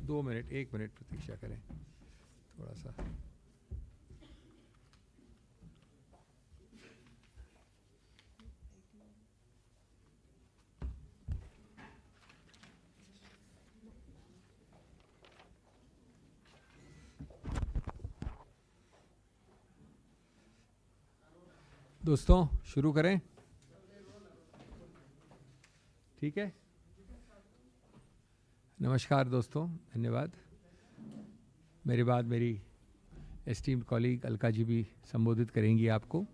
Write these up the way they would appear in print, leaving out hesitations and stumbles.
2 minute 1 minute प्रतीक्षा करें थोड़ा सा। दोस्तों शुरू करें, ठीक है। नमस्कार दोस्तों, धन्यवाद। मेरे बाद मेरी एस्टीम्ड कॉलीग अलका जी भी संबोधित करेंगी आपको।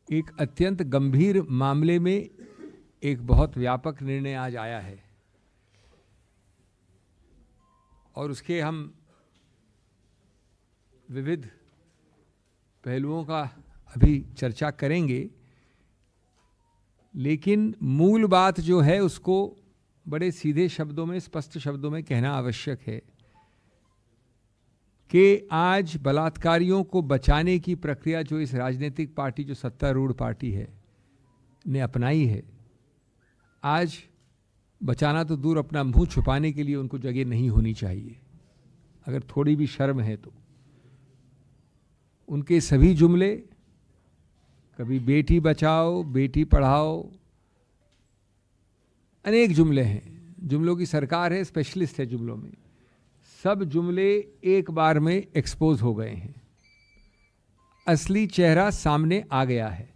एक अत्यंत गंभीर मामले में एक बहुत व्यापक निर्णय आज आया है और उसके हम विविध पहलुओं का अभी चर्चा करेंगे, लेकिन मूल बात जो है उसको बड़े सीधे शब्दों में, स्पष्ट शब्दों में कहना आवश्यक है कि आज बलात्कारियों को बचाने की प्रक्रिया जो इस राजनीतिक पार्टी, जो सत्तारूढ़ पार्टी है, ने अपनाई है, आज बचाना तो दूर, अपना मुंह छुपाने के लिए उनको जगह नहीं होनी चाहिए। अगर थोड़ी भी शर्म है तो उनके सभी जुमले, कभी बेटी बचाओ, बेटी पढ़ाओ, अनेक जुमले हैं। जुमलों की सरकार है, स्पेशलिस्ट है जुमलों में। सब जुमले एक बार में एक्सपोज हो गए हैं, असली चेहरा सामने आ गया है।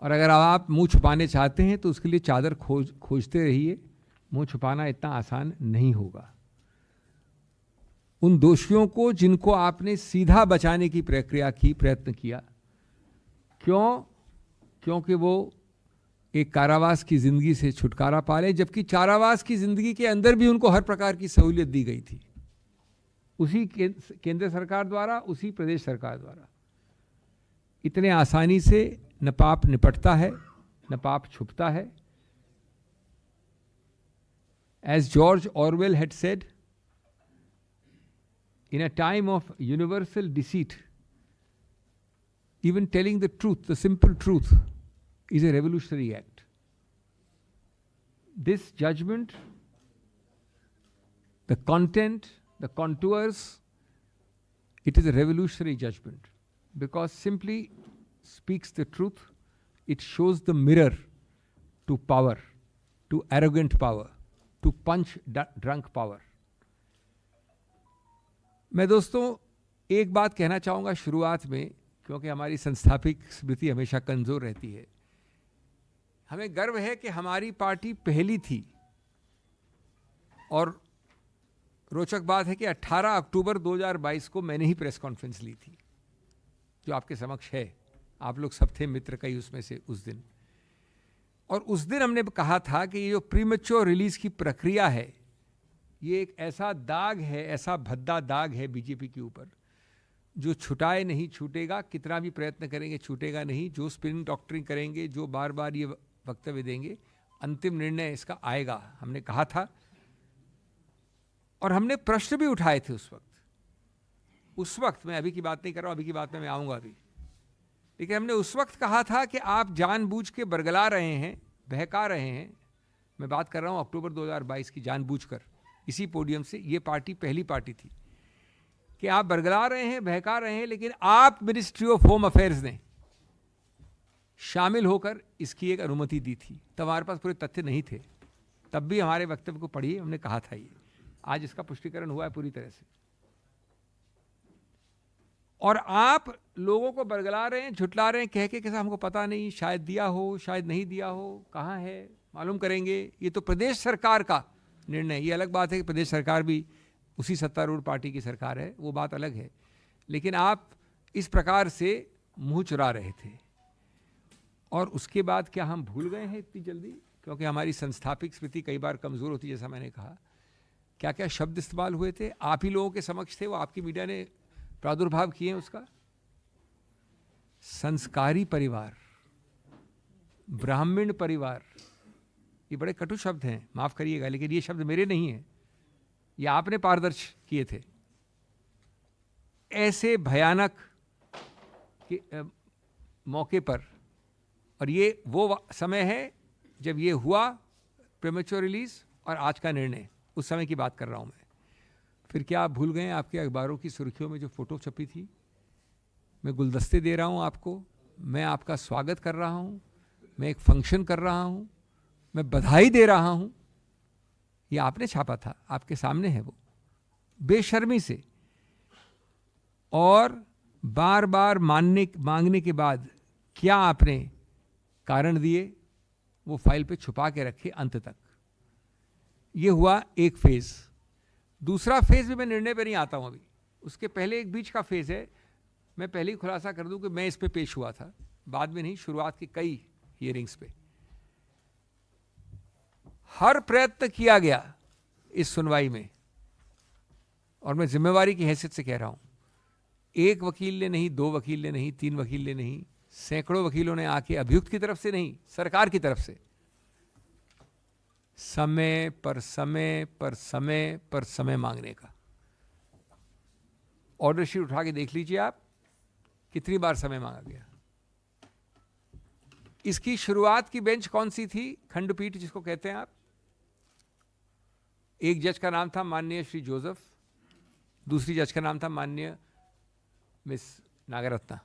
और अगर आप मुंह छुपाने चाहते हैं तो उसके लिए चादर खोजते रहिए। मुंह छुपाना इतना आसान नहीं होगा। उन दोषियों को जिनको आपने सीधा बचाने की प्रक्रिया की, प्रयत्न किया, क्योंकि वो एक कारावास की जिंदगी से छुटकारा पा ले, जबकि कारावास की जिंदगी के अंदर भी उनको हर प्रकार की सहूलियत दी गई थी, उसी केंद्र सरकार द्वारा, उसी प्रदेश सरकार द्वारा। इतने आसानी से न पाप निपटता है, न पाप छुपता है। As George Orwell had said, in a time of universal deceit, even telling the truth, the simple truth, is a revolutionary act. This judgment, the content, the contours, it is a revolutionary judgment because simply speaks the truth. It shows the mirror to power, to arrogant power, to punch drunk power. मैं दोस्तों एक बात कहना चाहूँगा शुरुआत में, क्योंकि हमारी संस्थापिक स्मृति हमेशा कमज़ोर रहती है। हमें गर्व है कि हमारी पार्टी पहली थी, और रोचक बात है कि 18 अक्टूबर 2022 को मैंने ही प्रेस कॉन्फ्रेंस ली थी, जो आपके समक्ष है। आप लोग सब थे मित्र कई उसमें से उस दिन। और उस दिन हमने कहा था कि ये जो प्रीमेच्योर रिलीज की प्रक्रिया है, ये एक ऐसा दाग है, ऐसा भद्दा दाग है बीजेपी के ऊपर, जो छुटाए नहीं छूटेगा। कितना भी प्रयत्न करेंगे छूटेगा नहीं। जो स्पिन डॉक्टरिंग करेंगे, जो बार बार ये वक्तव्य देंगे, अंतिम निर्णय इसका आएगा, हमने कहा था। और हमने प्रश्न भी उठाए थे उस वक्त मैं अभी की बात नहीं कर रहा हूँ, अभी की बात में मैं आऊँगा अभी। लेकिन हमने उस वक्त कहा था कि आप जानबूझ के बरगला रहे हैं, बहका रहे हैं। मैं बात कर रहा हूँ अक्टूबर 2022 की, जानबूझकर इसी पोडियम से। ये पार्टी पहली पार्टी थी कि आप बरगला रहे हैं, बहका रहे हैं, लेकिन आप मिनिस्ट्री ऑफ होम अफेयर्स ने शामिल होकर इसकी एक अनुमति दी थी। तब हमारे पास पूरे तथ्य नहीं थे, तब भी हमारे वक्तव्य को पढ़िए, हमने कहा था ये। आज इसका पुष्टिकरण हुआ है पूरी तरह से। और आप लोगों को बरगला रहे हैं, झुटला रहे हैं, कह के कैसा हमको पता नहीं, शायद दिया हो, शायद नहीं दिया हो, कहाँ है मालूम करेंगे। ये तो प्रदेश सरकार का निर्णय। ये अलग बात है कि प्रदेश सरकार भी उसी सत्तारूढ़ पार्टी की सरकार है, वो बात अलग है। लेकिन आप इस प्रकार से मुंह चुरा रहे थे। और उसके बाद क्या हम भूल गए हैं इतनी जल्दी? क्योंकि हमारी संस्थापिक स्मृति कई बार कमज़ोर होती है, जैसा मैंने कहा। क्या क्या शब्द इस्तेमाल हुए थे, आप ही लोगों के समक्ष थे, वो आपकी मीडिया ने प्रादुर्भाव किए उसका। संस्कारी परिवार, ब्राह्मण परिवार, ये बड़े कटु शब्द हैं, माफ करिएगा, लेकिन ये शब्द मेरे नहीं हैं, ये आपने पारदर्श किए थे। ऐसे भयानक मौके पर, और ये वो समय है जब ये हुआ प्रीमेच्योर रिलीज और आज का निर्णय, उस समय की बात कर रहा हूं मैं। फिर क्या आप भूल गए आपके अखबारों की सुर्खियों में जो फोटो छपी थी? मैं गुलदस्ते दे रहा हूं आपको, मैं आपका स्वागत कर रहा हूं, मैं एक फंक्शन कर रहा हूं, मैं बधाई दे रहा हूं। ये आपने छापा था, आपके सामने है वो, बेशर्मी से। और बार बार मांगने के बाद क्या आपने कारण दिए, वो फाइल पे छुपा के रखे अंत तक। ये हुआ एक फेज। दूसरा फेज भी मैं निर्णय पे नहीं आता हूं अभी, उसके पहले एक बीच का फेज है। मैं पहले ही खुलासा कर दूं कि मैं इस पे पेश हुआ था, बाद में नहीं, शुरुआत की कई हियरिंग्स पे। हर प्रयत्न किया गया इस सुनवाई में, और मैं जिम्मेवारी की हैसियत से कह रहा हूं, एक वकील ने नहीं, दो वकील ने नहीं, तीन वकील ने नहीं, सैकड़ों वकीलों ने आके, अभियुक्त की तरफ से नहीं, सरकार की तरफ से समय पर समय पर समय पर समय मांगने का। ऑर्डर शीट उठा के देख लीजिए आप, कितनी बार समय मांगा गया। इसकी शुरुआत की बेंच कौन सी थी? खंडपीठ जिसको कहते हैं आप। एक जज का नाम था माननीय श्री जोसेफ, दूसरी जज का नाम था माननीय मिस नागरत्ना।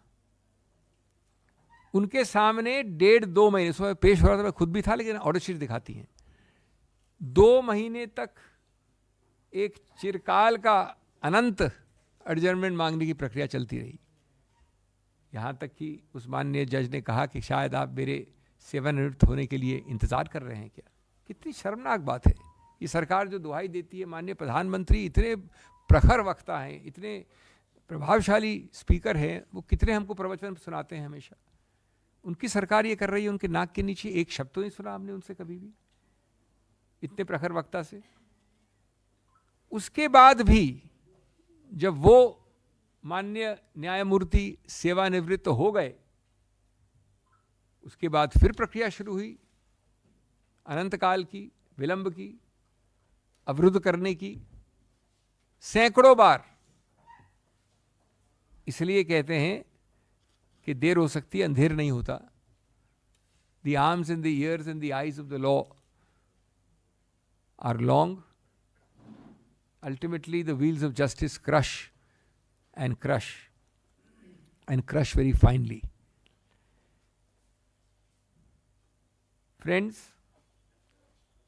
उनके सामने 1.5-2 महीने, उसमें पेश हो रहा था, मैं खुद भी था, लेकिन ऑर्डर शीट दिखाती हैं, 2 महीने तक एक चिरकाल का अनंत एडजर्नमेंट मांगने की प्रक्रिया चलती रही। यहां तक कि उस माननीय जज ने कहा कि शायद आप मेरे सेवानिवृत्त होने के लिए इंतजार कर रहे हैं क्या। कितनी शर्मनाक बात है। ये सरकार जो दुहाई देती है, माननीय प्रधानमंत्री इतने प्रखर वक्ता हैं, इतने प्रभावशाली स्पीकर हैं, वो कितने हमको प्रवचन सुनाते हैं हमेशा। उनकी सरकार ये कर रही है, उनके नाक के नीचे एक शब्द तो नहीं सुना हमने उनसे कभी भी, इतने प्रखर वक्ता से। उसके बाद भी जब वो माननीय न्यायमूर्ति सेवानिवृत्त हो गए, उसके बाद फिर प्रक्रिया शुरू हुई, अनंत काल की, विलंब की, अवरुद्ध करने की, सैकड़ों बार। इसलिए कहते हैं कि देर हो सकती है, अंधेर नहीं होता। The arms and the ears and the eyes of the law are long. Ultimately, the wheels of justice crush and crush and crush very finely. Friends,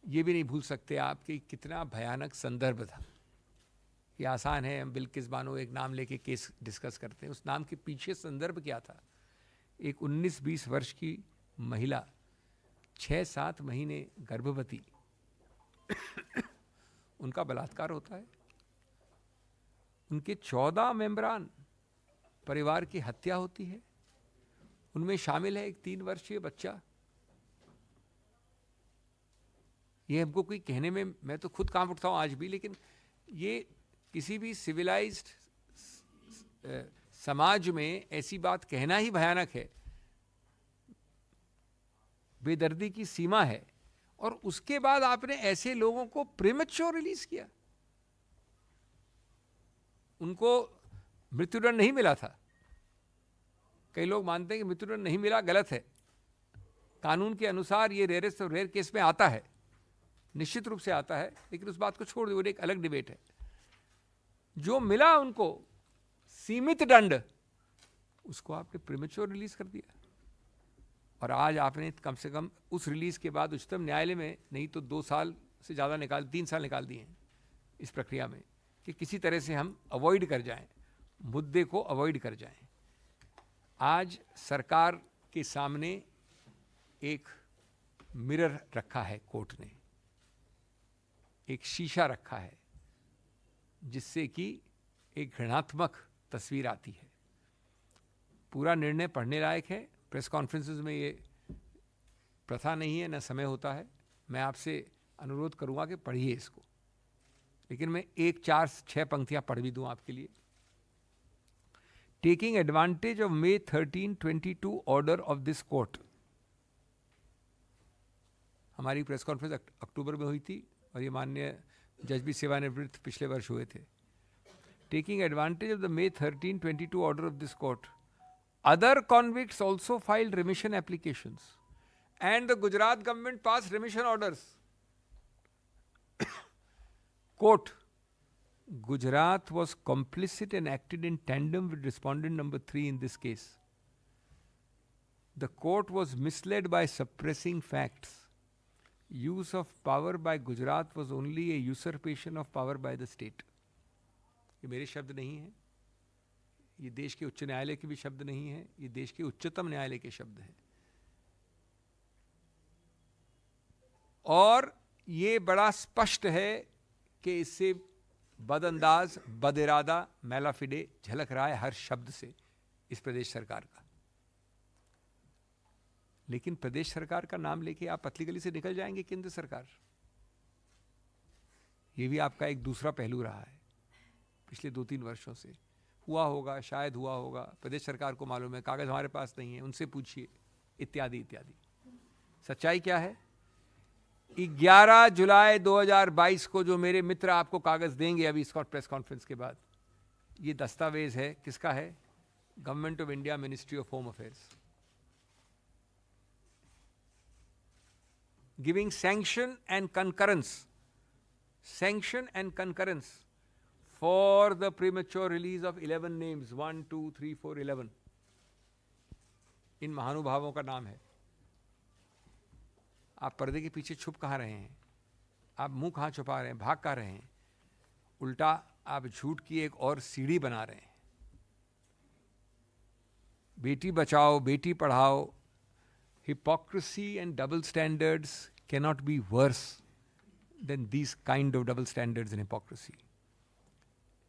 ये भी नहीं भूल सकते आप कि कितना भयानक संदर्भ था। ये आसान है, हम बिल्किस बानो एक नाम लेके केस डिस्कस करते हैं, उस नाम के पीछे संदर्भ क्या था। एक 19-20 वर्ष की महिला, 6-7 महीने गर्भवती, उनका बलात्कार होता है, उनके 14 मेंबरान परिवार की हत्या होती है, उनमें शामिल है एक 3 वर्षीय बच्चा। ये हमको कोई कहने में, मैं तो खुद कांप उठता हूं आज भी, लेकिन ये किसी भी सिविलाइज्ड समाज में ऐसी बात कहना ही भयानक है, बेदर्दी की सीमा है। और उसके बाद आपने ऐसे लोगों को प्रीमेच्योर रिलीज किया। उनको मृत्युदंड नहीं मिला था। कई लोग मानते हैं कि मृत्युदंड नहीं मिला, गलत है। कानून के अनुसार ये रेयरेस्ट और रेयर केस में आता है, निश्चित रूप से आता है, लेकिन उस बात को छोड़ दो, एक अलग डिबेट है। जो मिला उनको सीमित दंड, उसको आपने प्रीमेच्योर रिलीज कर दिया। और आज आपने कम से कम उस रिलीज के बाद उच्चतम न्यायालय में नहीं तो 2 साल से ज़्यादा 3 साल निकाल दिए हैं इस प्रक्रिया में, कि किसी तरह से हम अवॉइड कर जाएं, मुद्दे को अवॉइड कर जाएं। आज सरकार के सामने एक मिरर रखा है कोर्ट ने, एक शीशा रखा है, जिससे कि एक घृणात्मक तस्वीर आती है। पूरा निर्णय पढ़ने लायक है। प्रेस कॉन्फ्रेंसेस में ये प्रथा नहीं है, न समय होता है। मैं आपसे अनुरोध करूंगा कि पढ़िए इसको, लेकिन मैं 4-6 पंक्तियां पढ़ भी दूं आपके लिए। Taking advantage of May 13, 2022 order of this court. हमारी प्रेस कॉन्फ्रेंस अक्टूबर में हुई थी और ये माननीय जज भी सेवानिवृत्त पिछले वर्ष हुए थे। Taking advantage of the May 13, 2022 order of this court, other convicts also filed remission applications and the Gujarat government passed remission orders. Quote, Gujarat was complicit and acted in tandem with respondent number 3 in this case. The court was misled by suppressing facts. Use of power by Gujarat was only a usurpation of power by the state. ये मेरे शब्द नहीं हैं, ये देश के उच्च न्यायालय के भी शब्द नहीं हैं, ये देश के उच्चतम न्यायालय के शब्द हैं. और ये बड़ा स्पष्ट है कि इससे बदअंदाज, बदइरादा, मैलाफिडे झलक रहा है हर शब्द से इस प्रदेश सरकार का. लेकिन प्रदेश सरकार का नाम लेके आप पतली गली से निकल जाएंगे केंद्र सरकार. ये भी आपका एक दूसरा पहलू रहा है पिछले 2-3 वर्षों से. हुआ होगा, शायद हुआ होगा, प्रदेश सरकार को मालूम है, कागज हमारे पास नहीं है, उनसे पूछिए, इत्यादि इत्यादि. सच्चाई क्या है? 11 जुलाई 2022 को जो मेरे मित्र आपको कागज देंगे अभी इस प्रेस कॉन्फ्रेंस के बाद, ये दस्तावेज है, किसका है? Government of India, ministry of home affairs, giving sanction and concurrence for the premature release of 11 names, 1, 2, 3, 4, 11. इन महानुभावों का नाम है. आप पर्दे के पीछे छुप कहाँ रहे हैं? आप मुंह कहाँ छुपा रहे हैं? भाग कहाँ रहे हैं? उल्टा आप झूठ की एक और सीढ़ी बना रहे हैं. Beti Bachao, Beti Padhao. Hypocrisy and double standards cannot be worse than these kind of double standards and hypocrisy.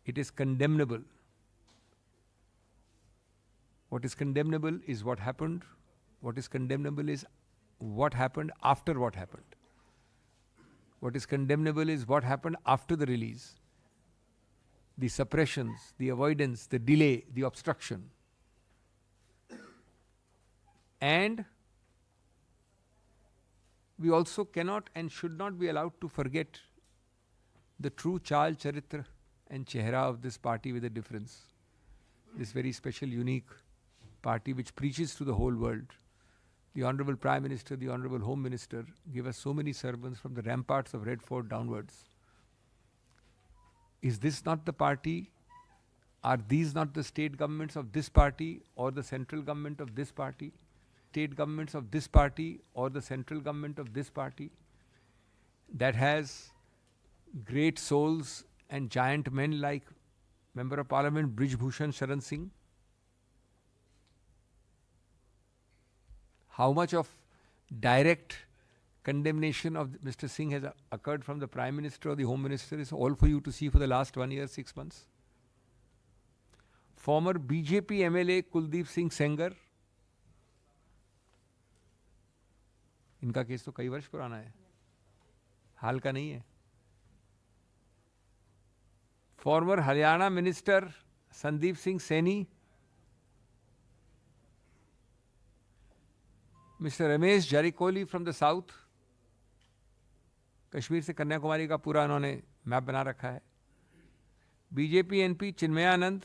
It is condemnable. What is condemnable is what happened. What is condemnable is what happened after what happened. What is condemnable is what happened after the release. The suppressions, the avoidance, the delay, the obstruction. And we also cannot and should not be allowed to forget the true Chal, Charitra and Chehra of this party with a difference. This very special, unique party which preaches to the whole world. The Honorable Prime Minister, the Honorable Home Minister give us so many servants from the ramparts of Red Fort downwards. Is this not the party? Are these not the state governments of this party or the central government of this party? State governments of this party or the central government of this party that has great souls and giant men like Member of Parliament Brij Bhushan Sharan Singh? How much of direct condemnation of Mr. Singh has occurred from the Prime Minister or the Home Minister is all for you to see for the last 1 year, 6 months. Former BJP MLA Kuldeep Singh Sengar, इनका case तो कई वर्ष पुराना है, हाल का नहीं है. Former Haryana minister Sandeep Singh Saini, mister Ramesh Jarikoli from the south, Kashmir से कन्याकुमारी का पूरा उन्होंने मैप बना रखा है. BJP MP Chinmayanand,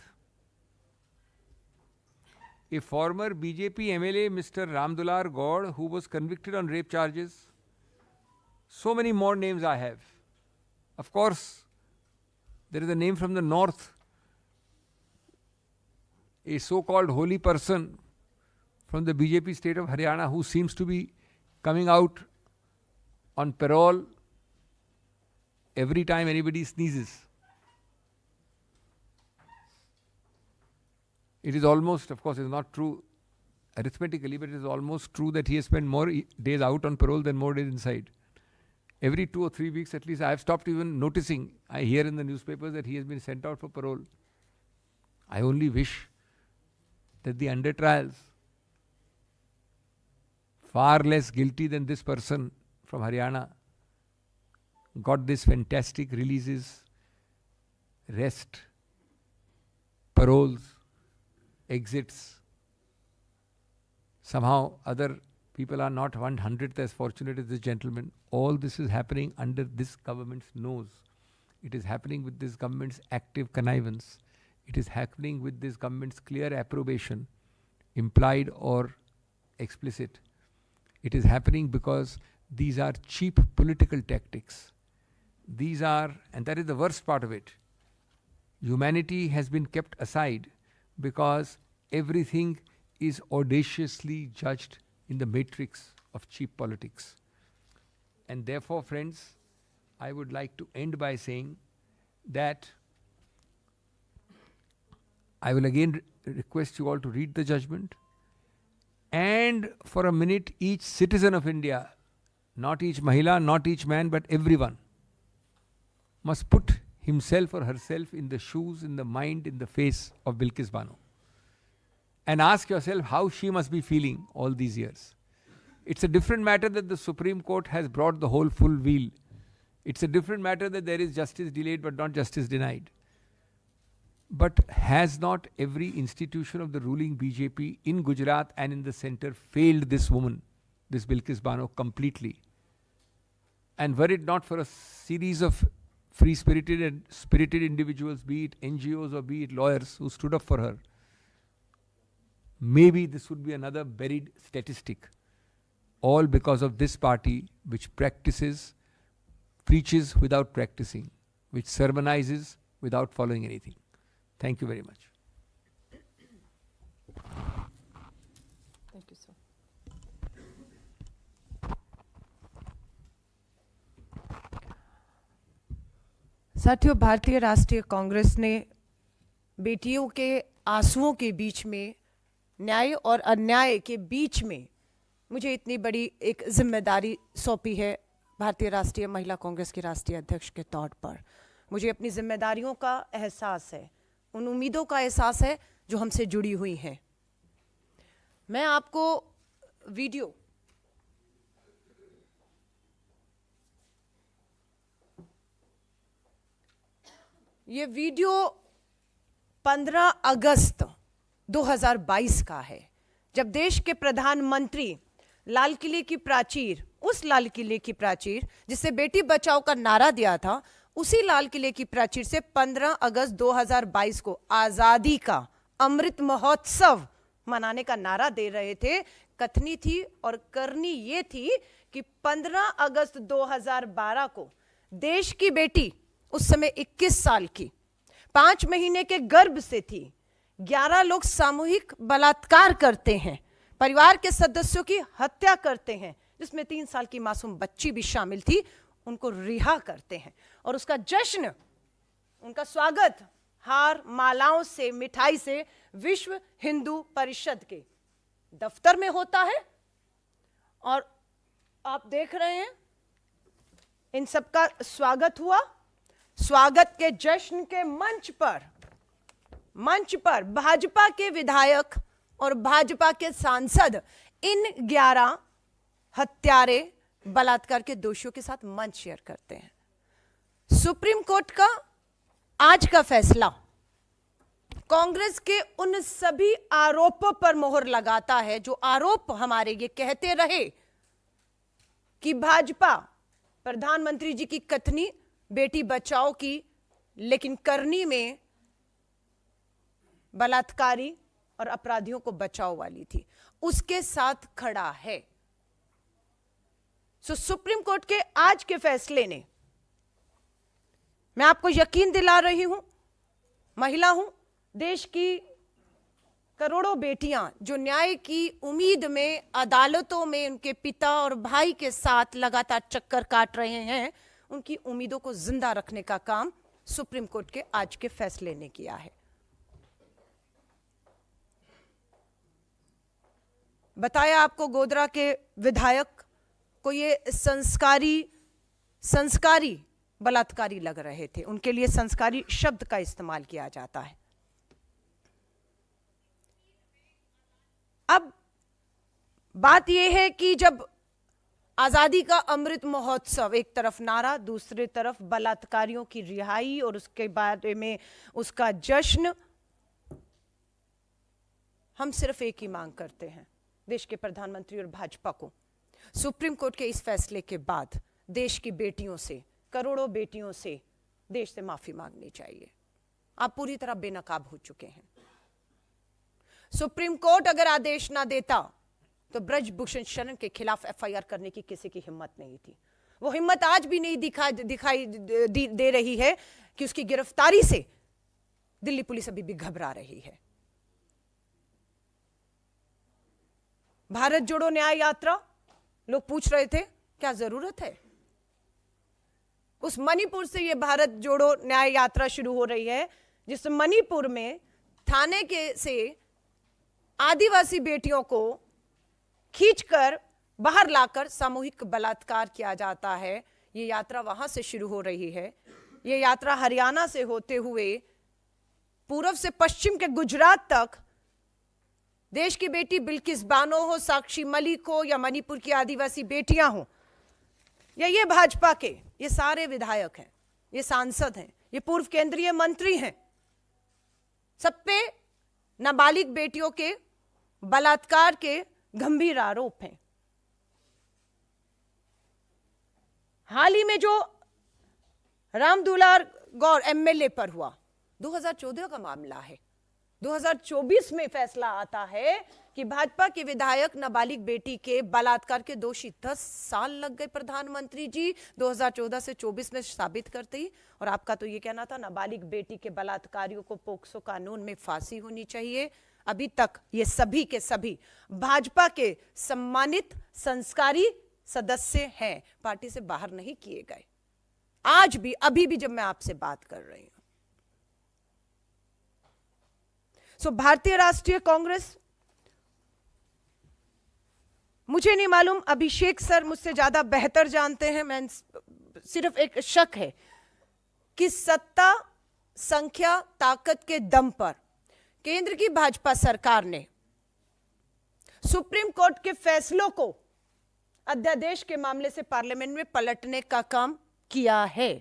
a former BJP MLA Mr. Ramdular Gaur who was convicted on rape charges. So many more names I have. Of course, there is a name from the north, a so-called holy person from the BJP state of Haryana who seems to be coming out on parole every time anybody sneezes. It is almost, of course, it is not true arithmetically, but it is almost true that he has spent more days out on parole than more days inside. Every 2 or 3 weeks at least, I have stopped even noticing. I hear in the newspapers that he has been sent out for parole. I only wish that the under trials, far less guilty than this person from Haryana, got this fantastic releases, rest, paroles, exits. Somehow other people are not 1/100th as fortunate as this gentleman. All this is happening under this government's nose. It is happening with this government's active connivance. It is happening with this government's clear approbation, implied or explicit. It is happening because these are cheap political tactics. These are, and that is the worst part of it, humanity has been kept aside because everything is audaciously judged in the matrix of cheap politics. And therefore, friends, I would like to end by saying that I will again request you all to read the judgment, and for a minute each citizen of India, not each Mahila, not each man, but everyone must put himself or herself in the shoes, in the mind, in the face of Bilkis Bano, and ask yourself how she must be feeling all these years. It's a different matter that the Supreme Court has brought the whole full wheel. It's a different matter that there is justice delayed but not justice denied. But has not every institution of the ruling BJP in Gujarat and in the center failed this woman, this Bilkis Bano, completely? And were it not for a series of free-spirited and spirited individuals, be it NGOs or be it lawyers who stood up for her, maybe this would be another buried statistic. All because of this party which preaches without practicing, which sermonizes without following anything. Thank you very much. Thank you, sir. साथियों, भारतीय राष्ट्रीय कांग्रेस ने बेटियों के आंसुओं के बीच में, न्याय और अन्याय के बीच में मुझे इतनी बड़ी एक जिम्मेदारी सौंपी है भारतीय राष्ट्रीय महिला कांग्रेस की राष्ट्रीय अध्यक्ष के तौर पर। मुझे अपनी जिम्मेदारियों का एहसास है, उन उम्मीदों का एहसास है जो हमसे जुड़ी हुई हैं। मैं आपको वीडियो ये वीडियो 15 अगस्त 2022 का है, जब देश के प्रधानमंत्री लाल किले की प्राचीर, उस लाल किले की प्राचीर जिसे बेटी बचाओ का नारा दिया था, उसी लाल किले की प्राचीर से 15 अगस्त 2022 को आजादी का अमृत महोत्सव मनाने का नारा दे रहे थे। कथनी थी और करनी ये थी कि 15 अगस्त 2012 को देश की बेटी, उस समय 21 साल की, 5 महीने के गर्भ से थी, 11 लोग सामूहिक बलात्कार करते हैं, परिवार के सदस्यों की हत्या करते हैं, जिसमें 3 साल की मासूम बच्ची भी शामिल थी, उनको रिहा करते हैं और उसका जश्न, उनका स्वागत हार, मालाओं से, मिठाई से विश्व हिंदू परिषद के दफ्तर में होता है। और आप देख रहे हैं इन सबका स्वागत हुआ। स्वागत के जश्न के मंच पर भाजपा के विधायक और भाजपा के सांसद इन 11 हत्यारे, बलात्कार के दोषियों के साथ मंच शेयर करते हैं। सुप्रीम कोर्ट का आज का फैसला कांग्रेस के उन सभी आरोपों पर मोहर लगाता है जो आरोप हमारे ये कहते रहे कि भाजपा प्रधानमंत्री जी की कथनी बेटी बचाओ की, लेकिन करनी में बलात्कारी और अपराधियों को बचाओ वाली थी, उसके साथ खड़ा है। सुप्रीम कोर्ट के आज के फैसले ने, मैं आपको यकीन दिला रही हूं, महिला हूं, देश की करोड़ों बेटियां जो न्याय की उम्मीद में अदालतों में उनके पिता और भाई के साथ लगातार चक्कर काट रहे हैं, उनकी उम्मीदों को जिंदा रखने का काम सुप्रीम कोर्ट के आज के फैसले ने किया है। बताया आपको, गोधरा के विधायक को ये संस्कारी बलात्कारी लग रहे थे, उनके लिए संस्कारी शब्द का इस्तेमाल किया जाता है। अब बात यह है कि जब आजादी का अमृत महोत्सव, एक तरफ नारा, दूसरी तरफ बलात्कारियों की रिहाई और उसके बारे में उसका जश्न, हम सिर्फ एक ही मांग करते हैं देश के प्रधानमंत्री और भाजपा को, सुप्रीम कोर्ट के इस फैसले के बाद देश की बेटियों से, करोड़ों बेटियों से देश से माफी मांगनी चाहिए। आप पूरी तरह बेनकाब हो चुके हैं। सुप्रीम कोर्ट अगर आदेश ना देता तो ब्रजभूषण शरण के खिलाफ एफआईआर करने की किसी की हिम्मत नहीं थी। वो हिम्मत आज भी नहीं दिखाई दे रही है कि उसकी गिरफ्तारी से दिल्ली पुलिस अभी भी घबरा रही है। भारत जोड़ो न्याय यात्रा, लोग पूछ रहे थे क्या जरूरत है? उस मणिपुर से ये भारत जोड़ो न्याय यात्रा शुरू हो रही है, जिस मणिपुर में थाने के से आदिवासी बेटियों को खींचकर बाहर लाकर सामूहिक बलात्कार किया जाता है। ये यात्रा वहां से शुरू हो रही है। ये यात्रा हरियाणा से होते हुए पूर्व से पश्चिम के गुजरात तक देश की बेटी बिल्किस बानो हो, साक्षी मलिक हो, या मणिपुर की आदिवासी बेटियां हो, या ये भाजपा के ये सारे विधायक हैं, ये सांसद हैं, ये पूर्व केंद्रीय मंत्री हैं, सब पे नाबालिग बेटियों के बलात्कार के गंभीर आरोप हैं। हाल ही में जो रामदुलार गौर एमएलए पर हुआ 2014 का मामला है। 2024 में फैसला आता है कि भाजपा के विधायक नाबालिग बेटी के बलात्कार के दोषी। 10 साल लग गए प्रधानमंत्री जी 2014 से 24 में साबित करते ही। और आपका तो ये कहना था नाबालिग बेटी के बलात्कारियों को पोक्सो कानून में फांसी होनी चाहिए। अभी तक ये सभी के सभी भाजपा के सम्मानित संस्कारी सदस्य हैं, पार्टी से बाहर नहीं किए गए। आज भी, अभी भी जब मैं आपसे बात कर रही हूं, भारतीय राष्ट्रीय कांग्रेस, मुझे नहीं मालूम, अभिषेक सर मुझसे ज्यादा बेहतर जानते हैं, मैं सिर्फ एक शक है कि सत्ता, संख्या, ताकत के दम पर केंद्र की भाजपा सरकार ने सुप्रीम कोर्ट के फैसलों को अध्यादेश के मामले से पार्लियामेंट में पलटने का काम किया है।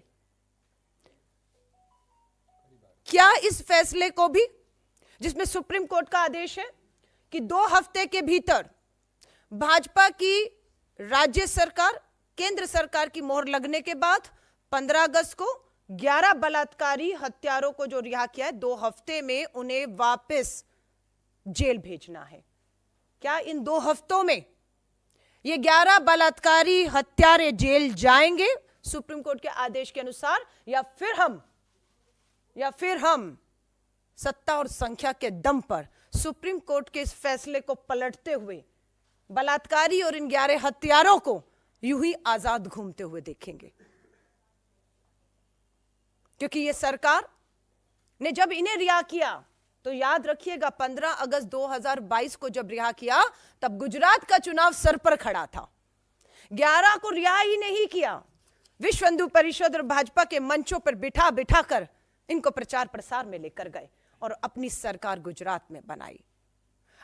क्या इस फैसले को भी, जिसमें सुप्रीम कोर्ट का आदेश है कि 2 हफ्ते के भीतर भाजपा की राज्य सरकार, केंद्र सरकार की मोहर लगने के बाद 15 अगस्त को 11 बलात्कारी हत्यारों को जो रिहा किया है, 2 हफ्ते में उन्हें वापस जेल भेजना है। क्या इन 2 हफ्तों में ये 11 बलात्कारी हत्यारे जेल जाएंगे सुप्रीम कोर्ट के आदेश के अनुसार, या फिर हम सत्ता और संख्या के दम पर सुप्रीम कोर्ट के इस फैसले को पलटते हुए बलात्कारी और इन 11 हत्यारों को यूं ही आजाद घूमते हुए देखेंगे? क्योंकि ये सरकार ने जब इन्हें रिहा किया, तो याद रखिएगा 15 अगस्त 2022 को जब रिहा किया, तब गुजरात का चुनाव सर पर खड़ा था। 11 को रिहा ही नहीं किया, विश्व हिंदू परिषद और भाजपा के मंचों पर बिठा बिठा कर इनको प्रचार प्रसार में लेकर गए और अपनी सरकार गुजरात में बनाई।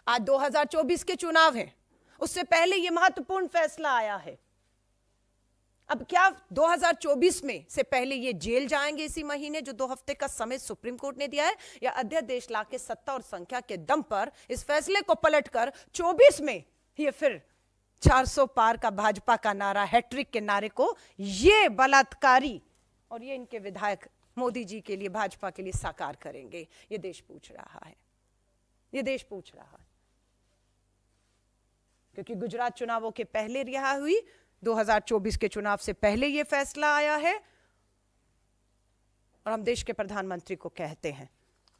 आज 2024 के चुनाव हैं, उससे पहले यह महत्वपूर्ण फैसला आया है। अब क्या 2024 में से पहले ये जेल जाएंगे इसी महीने, जो 2 हफ्ते का समय सुप्रीम कोर्ट ने दिया है, या अध्यादेश लाके सत्ता और संख्या के दम पर इस फैसले को पलटकर 24 में ये फिर 400 पार का भाजपा का नारा, हैट्रिक के नारे को ये बलात्कारी और ये इनके विधायक मोदी जी के लिए, भाजपा के लिए साकार करेंगे? ये देश पूछ रहा है, ये देश पूछ रहा है। क्योंकि गुजरात चुनावों के पहले रिहा हुई, 2024 के चुनाव से पहले यह फैसला आया है, और हम देश के प्रधानमंत्री को कहते हैं,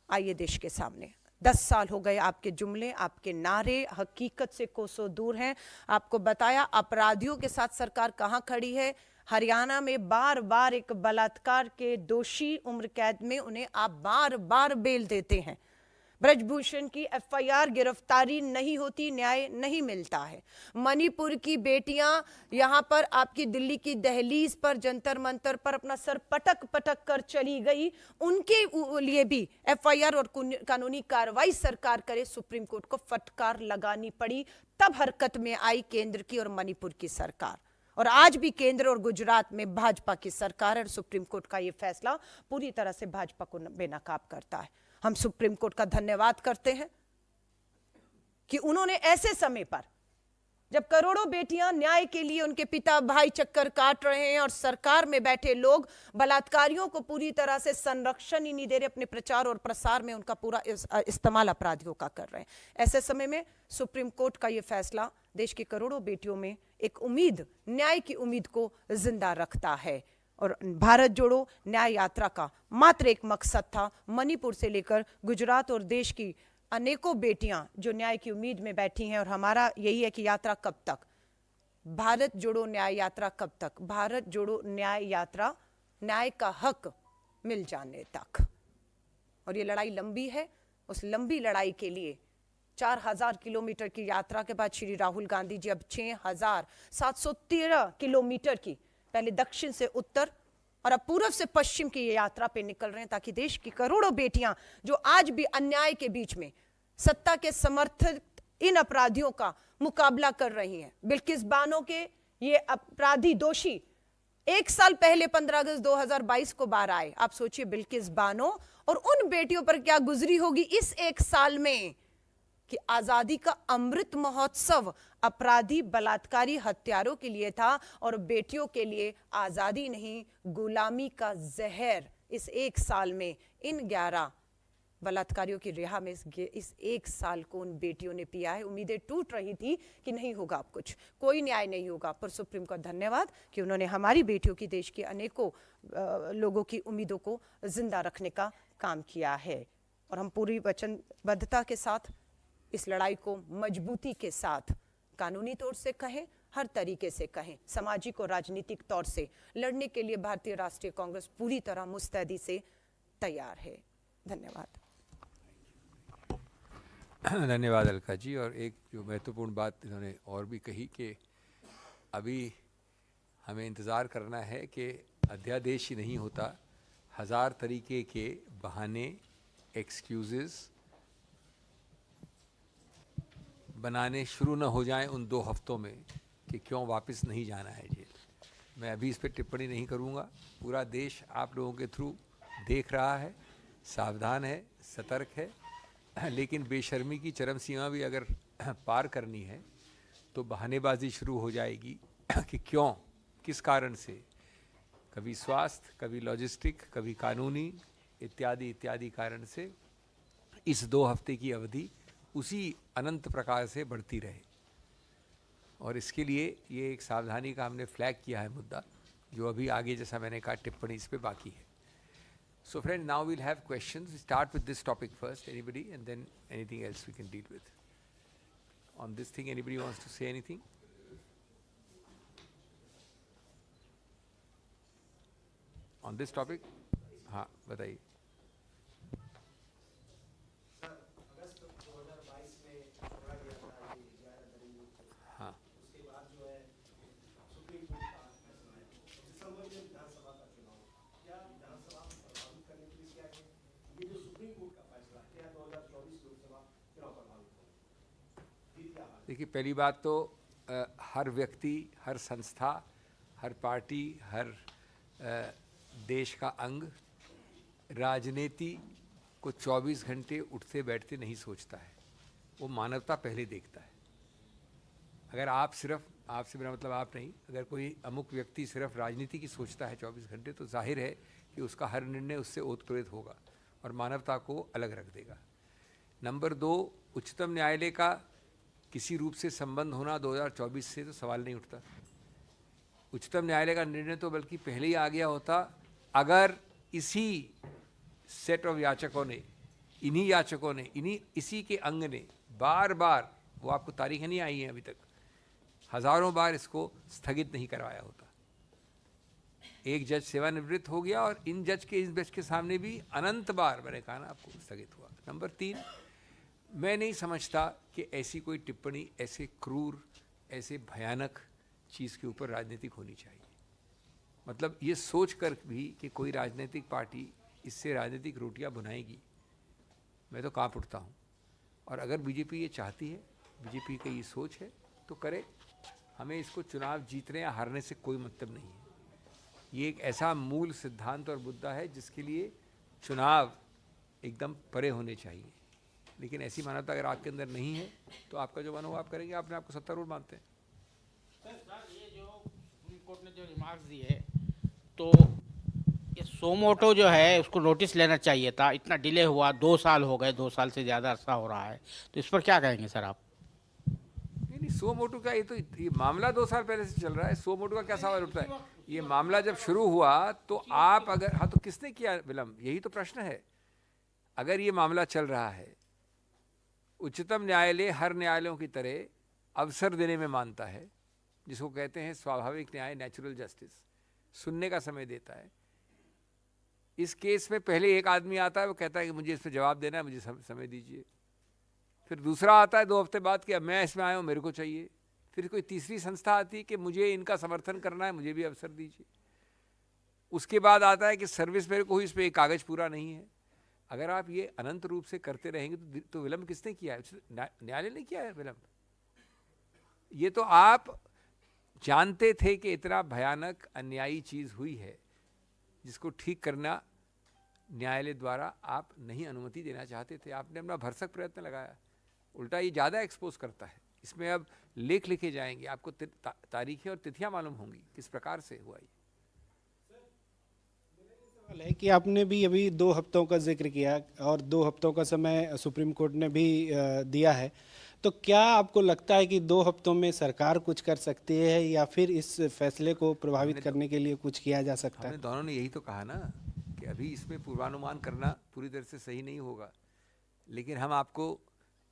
आइए देश के सामने। 10 साल हो गए आपके जुमले, आपके नारे हकीकत से कोसों दूर हैं। आपको बताया अपराधियों के साथ सरकार कहां खड़ी है। हरियाणा में बार बार एक बलात्कार के दोषी उम्र कैद में उन्हें आप बार बार बेल देते हैं। ब्रजभूषण की एफआईआर, गिरफ्तारी नहीं होती, न्याय नहीं मिलता है। मणिपुर की बेटियां यहां पर आपकी दिल्ली की दहलीज पर, जंतर मंतर पर अपना सर पटक पटक कर चली गई, उनके लिए भी एफआईआर और कानूनी कार्रवाई सरकार करे, सुप्रीम कोर्ट को फटकार लगानी पड़ी। तब हरकत में आई केंद्र की और मणिपुर की सरकार। और आज भी केंद्र और गुजरात में भाजपा की सरकार और सुप्रीम कोर्ट का यह फैसला पूरी तरह से भाजपा को बेनकाब करता है। हम सुप्रीम कोर्ट का धन्यवाद करते हैं कि उन्होंने ऐसे समय पर जब करोड़ों बेटियां न्याय के लिए उनके पिता भाई चक्कर काट रहे हैं और सरकार में बैठे लोग बलात्कारियों को पूरी तरह से संरक्षण ही नहीं दे रहे, अपने प्रचार और प्रसार में उनका पूरा इस्तेमाल अपराधियों का कर रहे हैं, ऐसे समय में सुप्रीम कोर्ट का यह फैसला देश की करोड़ों बेटियों में एक उम्मीद, न्याय की उम्मीद को जिंदा रखता है। और भारत जोड़ो न्याय यात्रा का मात्र एक मकसद था, मणिपुर से लेकर गुजरात और देश की अनेकों बेटियां जो न्याय की उम्मीद में बैठी हैं, और हमारा यही है कि यात्रा कब तक, भारत जोड़ो न्याय यात्रा कब तक, भारत जोड़ो न्याय यात्रा न्याय का हक मिल जाने तक। और ये लड़ाई लंबी है, उस लंबी लड़ाई के लिए 4000 किलोमीटर की यात्रा के बाद श्री राहुल गांधी जी अब 6713 किलोमीटर की, पहले दक्षिण से उत्तर और अब पूर्व से पश्चिम की ये यात्रा पे निकल रहे हैं, ताकि देश की करोड़ों बेटियां जो आज भी अन्याय के बीच में सत्ता के समर्थित इन अपराधियों का मुकाबला कर रही हैं। बिल्किस बानो के ये अपराधी दोषी 1 साल पहले 15 अगस्त 2022 को बाहर आए। आप सोचिए बिल्किस बानो और उन बेटियों पर क्या गुजरी होगी इस 1 साल में, कि आजादी का अमृत महोत्सव अपराधी बलात्कारी हत्यारों के लिए था और बेटियों के लिए आजादी नहीं, गुलामी का जहर इस 1 साल में इन 11 बलात्कारियों की रिहा में इस 1 साल को उन बेटियों ने पिया है। उम्मीदें टूट रही थी कि नहीं होगा अब कुछ, कोई न्याय नहीं होगा, पर सुप्रीम का धन्यवाद कि उन्होंने हमारी बेटियों की, देश के अनेकों लोगों की उम्मीदों को जिंदा रखने का काम किया है। और हम पूरी वचनबद्धता के साथ इस लड़ाई को मजबूती के साथ कानूनी तौर से कहें, हर तरीके से कहें, सामाजिक और राजनीतिक तौर से लड़ने के लिए भारतीय राष्ट्रीय कांग्रेस पूरी तरह मुस्तैदी से तैयार है। धन्यवाद। धन्यवाद अलका जी। और एक जो महत्वपूर्ण बात इन्होंने और भी कही कि अभी हमें इंतज़ार करना है कि अध्यादेश ही नहीं होता, 1000 तरीके के बहाने, एक्सक्यूज़ेस बनाने शुरू न हो जाएं उन 2 हफ्तों में कि क्यों वापस नहीं जाना है जेल। मैं अभी इस पर टिप्पणी नहीं करूंगा। पूरा देश आप लोगों के थ्रू देख रहा है, सावधान है, सतर्क है, लेकिन बेशर्मी की चरम सीमा भी अगर पार करनी है तो बहानेबाजी शुरू हो जाएगी कि क्यों, किस कारण से, कभी स्वास्थ्य, कभी लॉजिस्टिक, कभी कानूनी, इत्यादि इत्यादि कारण से इस 2 हफ्ते की अवधि उसी अनंत प्रकार से बढ़ती रहे। और इसके लिए ये एक सावधानी का हमने फ्लैग किया है मुद्दा, जो अभी आगे जैसा मैंने कहा टिप्पणी इस पे बाकी है। So friend, now we'll have questions. Start with this topic first, anybody, and then anything else we can deal with on this thing. Anybody wants to say anything on this topic? हाँ, बताइए। देखिए, पहली बात तो हर व्यक्ति, हर संस्था, हर party, हर देश का अंग राजनीति को 24 घंटे उठते बैठते नहीं सोचता है, वो मानवता पहले देखता है। अगर आप सिर्फ, आपसे मेरा मतलब आप नहीं, अगर कोई अमुक व्यक्ति सिर्फ राजनीति की सोचता है 24 घंटे, तो जाहिर है कि उसका हर निर्णय उससे ओतप्रोत होगा और मानवता को अलग रख देगा। नंबर 2, उच्चतम न्यायालय का किसी रूप से संबंध होना 2024 से तो सवाल नहीं उठता। उच्चतम न्यायालय का निर्णय तो बल्कि पहले ही आ गया होता, अगर इसी सेट ऑफ याचकों ने, इन्हीं याचकों ने, इसी के अंग ने बार बार, वो आपको तारीखें नहीं आई हैं अभी तक, हज़ारों बार इसको स्थगित नहीं करवाया होता। एक जज सेवानिवृत्त हो गया और इन जज के सामने भी अनंत बार, मैंने कहा ना आपको, स्थगित हुआ। नंबर 3, मैं नहीं समझता कि ऐसी कोई टिप्पणी ऐसे क्रूर, ऐसे भयानक चीज़ के ऊपर राजनीतिक होनी चाहिए। मतलब ये सोच कर भी कि कोई राजनीतिक पार्टी इससे राजनीतिक रोटियां बनाएगी, मैं तो कांप उठता हूँ। और अगर बीजेपी ये चाहती है, बीजेपी की ये सोच है, तो करे। हमें इसको चुनाव जीतने या हारने से कोई मतलब नहीं है। ये एक ऐसा मूल सिद्धांत और मुद्दा है जिसके लिए चुनाव एकदम परे होने चाहिए। लेकिन ऐसी मानवता अगर आपके अंदर नहीं है तो आपका जो मन हो आप करेंगे। आपने आपको सत्तारूढ़ मानते हैं, सर ये जो सुप्रीम कोर्ट ने जो रिमार्क्स दिए, तो ये सोमोटो जो है उसको नोटिस लेना चाहिए था। इतना डिले हुआ, 2 साल हो गए, 2 साल से ज़्यादा अरसा हो रहा है, तो इस पर क्या कहेंगे सर आप? नहीं नहीं, सो मोटो का ये मामला 2 साल पहले से चल रहा है। सो मोटो का क्या सवाल उठता है? ये मामला जब शुरू हुआ तो आप अगर, हाँ तो किसने किया विलंब, यही तो प्रश्न है। अगर ये मामला चल रहा है, उच्चतम न्यायालय हर न्यायालयों की तरह अवसर देने में मानता है, जिसको कहते हैं स्वाभाविक न्याय, नेचुरल जस्टिस, सुनने का समय देता है। इस केस में पहले एक आदमी आता है, वो कहता है कि मुझे इस पर जवाब देना है, मुझे समय दीजिए। फिर दूसरा आता है 2 हफ्ते बाद कि अब मैं इसमें आया हूँ, मेरे को चाहिए। फिर कोई तीसरी संस्था आती है कि मुझे इनका समर्थन करना है, मुझे भी अवसर दीजिए। उसके बाद आता है कि सर्विस मेरे को हुई, इस पर एक कागज़ पूरा नहीं है। अगर आप ये अनंत रूप से करते रहेंगे तो विलंब किसने किया है? न्यायालय ने किया है विलंब। ये तो आप जानते थे कि इतना भयानक अन्यायी चीज़ हुई है, जिसको ठीक करना न्यायालय द्वारा आप नहीं अनुमति देना चाहते थे। आपने अपना भरसक प्रयत्न लगाया, उल्टा ये ज़्यादा एक्सपोज करता है। इसमें अब लेख लिखे जाएंगे, आपको तारीखें और तिथियां मालूम होंगी किस प्रकार से हुआ ये। सवाल है कि आपने भी अभी 2 हफ्तों का जिक्र किया और 2 हफ्तों का समय सुप्रीम कोर्ट ने भी दिया है, तो क्या आपको लगता है कि 2 हफ्तों में सरकार कुछ कर सकती है या फिर इस फैसले को प्रभावित करने के लिए कुछ किया जा सकता है? हमने दोनों ने यही तो कहा ना कि अभी इसमें पूर्वानुमान करना पूरी तरह से सही नहीं होगा, लेकिन हम आपको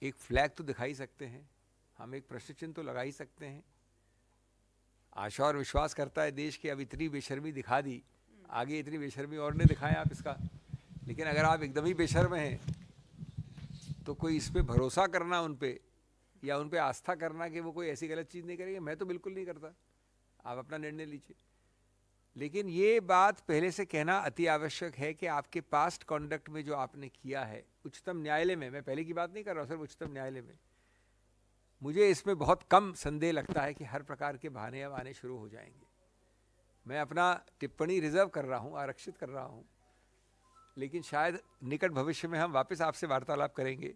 एक फ्लैग तो दिखा ही सकते हैं, हम एक प्रश्न चिन्ह तो लगा ही सकते हैं। आशा और विश्वास करता है देश की अब इतनी बेशर्मी दिखा दी, आगे इतनी बेशर्मी और नहीं दिखाएं आप इसका। लेकिन अगर आप एकदम ही बेशर्म हैं तो कोई इस पर भरोसा करना उन पे, या उन पे आस्था करना कि वो कोई ऐसी गलत चीज़ नहीं करेंगे, मैं तो बिल्कुल नहीं करता। आप अपना निर्णय लीजिए। लेकिन ये बात पहले से कहना अति आवश्यक है कि आपके पास्ट कॉन्डक्ट में जो आपने किया है उच्चतम न्यायालय में, मैं पहले की बात नहीं कर रहा हूँ, सिर्फ उच्चतम न्यायालय में, मुझे इसमें बहुत कम संदेह लगता है कि हर प्रकार के बहाने अब आने शुरू हो जाएंगे। मैं अपना टिप्पणी रिजर्व कर रहा हूँ, आरक्षित कर रहा हूँ, लेकिन शायद निकट भविष्य में हम वापस आपसे वार्तालाप करेंगे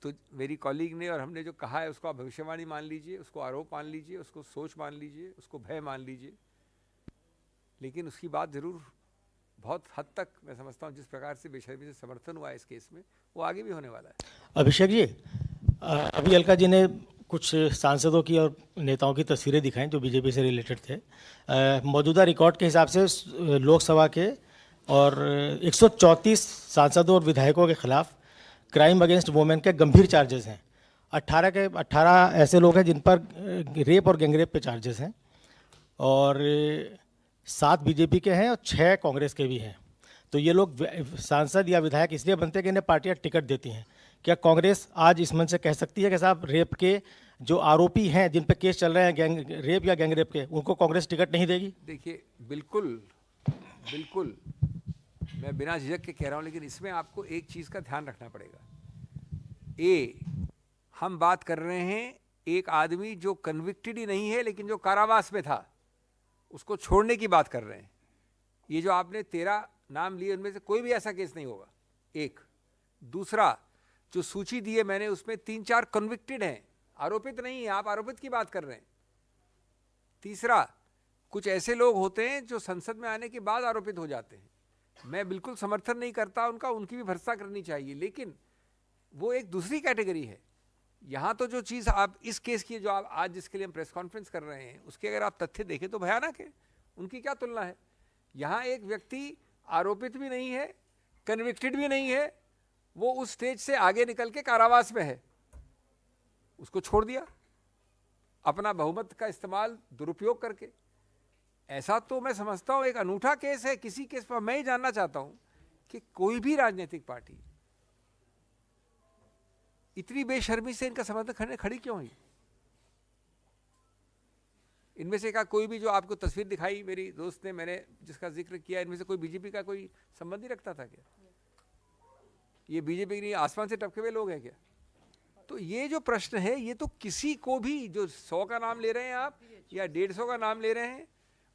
तो मेरी कॉलीग ने और हमने जो कहा है उसको आप भविष्यवाणी मान लीजिए, उसको आरोप मान लीजिए, उसको सोच मान लीजिए, उसको भय मान लीजिए। लेकिन उसकी बात ज़रूर बहुत हद तक मैं समझता हूँ जिस प्रकार से बेशर्मी से समर्थन हुआ है इस केस में, वो आगे भी होने वाला है। अभिषेक जी, अभी अलका जी ने कुछ सांसदों की और नेताओं की तस्वीरें दिखाई जो बीजेपी से रिलेटेड थे। मौजूदा रिकॉर्ड के हिसाब से लोकसभा के और 134 सांसदों और विधायकों के खिलाफ क्राइम अगेंस्ट वुमेन के गंभीर चार्जेस हैं। 18 ऐसे लोग हैं जिन पर रेप और गैंगरेप पे चार्जेस हैं, और 7 बीजेपी के हैं और 6 कांग्रेस के भी हैं। तो ये लोग सांसद या विधायक इसलिए बनते हैं कि इन्हें पार्टियां टिकट देती हैं। क्या कांग्रेस आज इस मंच से कह सकती है कि साहब रेप के जो आरोपी हैं, जिन पे केस चल रहे हैं रेप या गैंगरेप के, उनको कांग्रेस टिकट नहीं देगी? देखिए, बिल्कुल बिल्कुल मैं बिना झिझक के कह रहा हूँ, लेकिन इसमें आपको एक चीज़ का ध्यान रखना पड़ेगा। हम बात कर रहे हैं एक आदमी जो कन्विक्टेड ही नहीं है लेकिन जो कारावास में था, उसको छोड़ने की बात कर रहे हैं। ये जो आपने 13 नाम लिए उनमें से कोई भी ऐसा केस नहीं होगा। एक दूसरा, जो सूची दी है मैंने उसमें 3-4 कन्विक्टेड हैं, आरोपित नहीं है, आप आरोपित की बात कर रहे हैं। तीसरा, कुछ ऐसे लोग होते हैं जो संसद में आने के बाद आरोपित हो जाते हैं। मैं बिल्कुल समर्थन नहीं करता उनका, उनकी भी भर्त्सना करनी चाहिए, लेकिन वो एक दूसरी कैटेगरी है। यहाँ तो जो चीज़ आप इस केस की, जो आप आज जिसके लिए हम प्रेस कॉन्फ्रेंस कर रहे हैं, उसके अगर आप तथ्य देखें तो भयानक है। उनकी क्या तुलना है? यहाँ एक व्यक्ति आरोपित भी नहीं है, कन्विक्टेड भी नहीं है, वो उस स्टेज से आगे निकल के कारावास में है, उसको छोड़ दिया अपना बहुमत का इस्तेमाल दुरुपयोग करके। ऐसा तो मैं समझता हूँ एक अनूठा केस है। किसी केस पर मैं ही जानना चाहता हूँ कि कोई भी राजनीतिक पार्टी इतनी बेशर्मी से इनका समर्थन खड़ी क्यों हुई? इनमें से का कोई भी, जो आपको तस्वीर दिखाई मेरी दोस्त ने, मैंने जिसका जिक्र किया, इनमें से कोई बीजेपी का कोई संबंध नहीं रखता था क्या? ये बीजेपी के नहीं, आसमान से टपके हुए लोग हैं क्या? तो ये जो प्रश्न है, ये तो किसी को भी, जो 100 का नाम ले रहे हैं आप या 150 का नाम ले रहे हैं,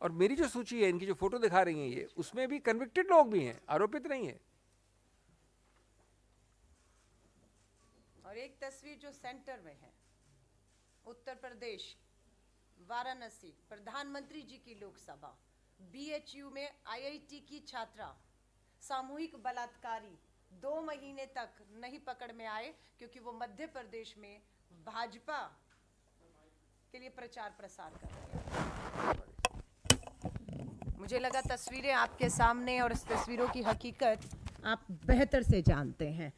और मेरी जो सूची है, इनकी जो फोटो दिखा रही हैं ये, उसमें भी कन्विक्टेड लोग भी हैं, आरोपित नहीं है। और एक तस्वीर जो सेंटर में है, उत्तर प्रदेश, वाराणसी, प्रधानमंत्री जी की लोकसभा, बीएचयू में आईआईटी की छात्रा, सामूहिक बलात्कारी 2 महीने तक नहीं पकड़ में आए क्योंकि वो मध्य प्रदेश में भाजपा के लिए प्रचार प्रसार कर रहे हैं। मुझे लगा तस्वीरें आपके सामने और इस तस्वीरों की हकीकत आप बेहतर से जानते हैं,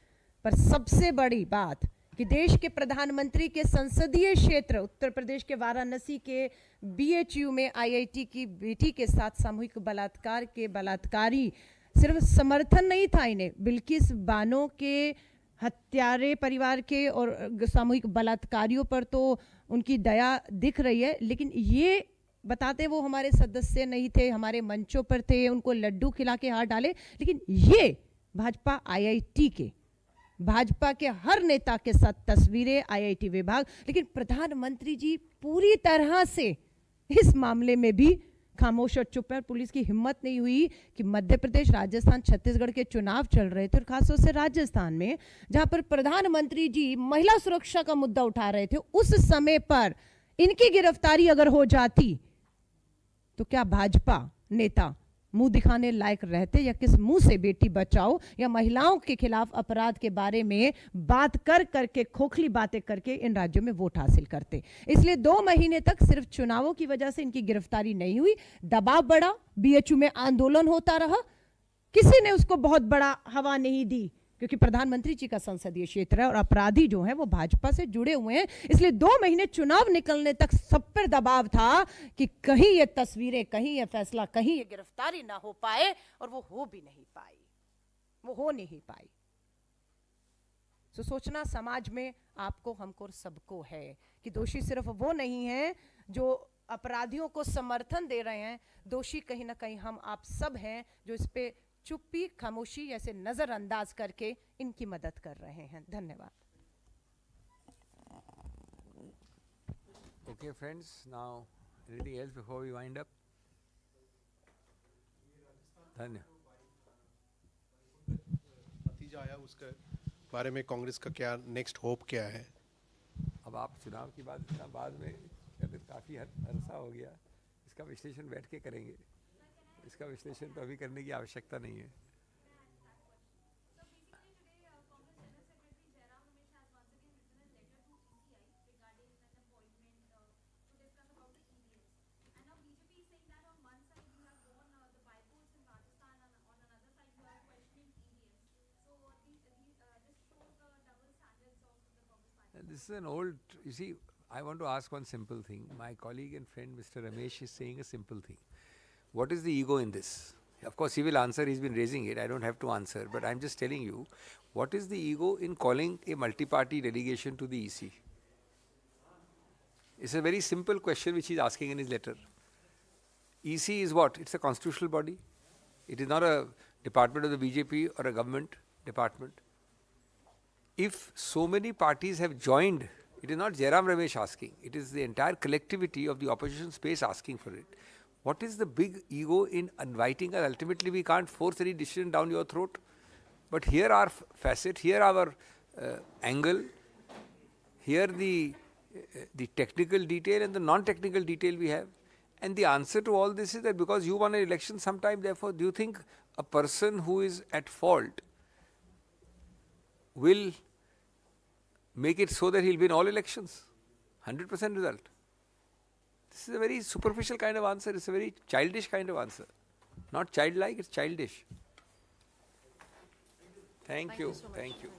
पर सबसे बड़ी बात कि देश के प्रधानमंत्री के संसदीय क्षेत्र उत्तर प्रदेश के वाराणसी के बीएचयू में आईआईटी की बेटी के साथ सामूहिक बलात्कार के बलात्कारी सिर्फ समर्थन नहीं था इन्हें, बिल्किस बानो के हत्यारे परिवार के और सामूहिक बलात्कारियों पर तो उनकी दया दिख रही है, लेकिन ये बताते वो हमारे सदस्य नहीं थे, हमारे मंचों पर थे, उनको लड्डू खिला के हाथ डाले, लेकिन ये भाजपा आईआईटी के भाजपा के हर नेता के साथ तस्वीरें, आईआईटी विभाग, लेकिन प्रधानमंत्री जी पूरी तरह से इस मामले में भी खामोश और चुप है। पुलिस की हिम्मत नहीं हुई कि मध्य प्रदेश, राजस्थान, छत्तीसगढ़ के चुनाव चल रहे थे और खासतौर से राजस्थान में जहां पर प्रधानमंत्री जी महिला सुरक्षा का मुद्दा उठा रहे थे, उस समय पर इनकी गिरफ्तारी अगर हो जाती तो क्या भाजपा नेता मुंह दिखाने लायक रहते, या किस मुंह से बेटी बचाओ या महिलाओं के खिलाफ अपराध के बारे में बात कर करके, खोखली बातें करके इन राज्यों में वोट हासिल करते। इसलिए 2 महीने तक सिर्फ चुनावों की वजह से इनकी गिरफ्तारी नहीं हुई, दबाव बढ़ा, बीएचयू में आंदोलन होता रहा, किसी ने उसको बहुत बड़ा हवा नहीं दी क्योंकि प्रधानमंत्री जी का संसदीय क्षेत्र है और अपराधी जो हैं वो भाजपा से जुड़े हुए हैं। इसलिए 2 महीने चुनाव निकलने तक सब पर दबाव था कि कहीं ये तस्वीरें, कहीं ये फैसला, कहीं ये गिरफ्तारी ना हो पाए, और वो हो भी नहीं पाई, वो हो नहीं पाई। तो सोचना समाज में आपको, हमको और सबको है कि दोषी सिर्फ वो नहीं है जो अपराधियों को समर्थन दे रहे हैं, दोषी कहीं ना कहीं हम आप सब हैं जो इस पे चुप्पी, खामोशी ऐसे नजरअंदाज करके इनकी मदद कर रहे हैं। धन्यवाद। Okay, friends, now anything else before we wind up? धन्यवाद। नतीजा आया, उसके बारे में कांग्रेस का क्या नेक्स्ट होप क्या है? अब आप चुनाव की बात इतना बाद में काफ़ी अरसा हो गया, इसका विश्लेषण बैठ के करेंगे। इसका विश्लेषण तो अभी करने की आवश्यकता नहीं है। This is an old, you see, I want to ask one simple thing. My colleague and friend Mr. Ramesh is saying a simple thing. What is the ego in this? Of course, he will answer, he's been raising it, I don't have to answer, but I'm just telling you, what is the ego in calling a multi-party delegation to the EC? It's a very simple question which he's asking in his letter. EC is what? It's a constitutional body. It is not a department of the BJP or a government department. If so many parties have joined, it is not Jairam Ramesh asking, it is the entire collectivity of the opposition space asking for it. What is the big ego in inviting us? Ultimately, we can't force any decision down your throat. But here our facet, here our angle, here the technical detail and the non-technical detail we have. And the answer to all this is that because you won an election sometime, therefore, do you think a person who is at fault will make it so that he'll win all elections? 100% result. This is a very superficial kind of answer. It's a very childish kind of answer. Not childlike, it's childish. Thank you. So much. Thank you.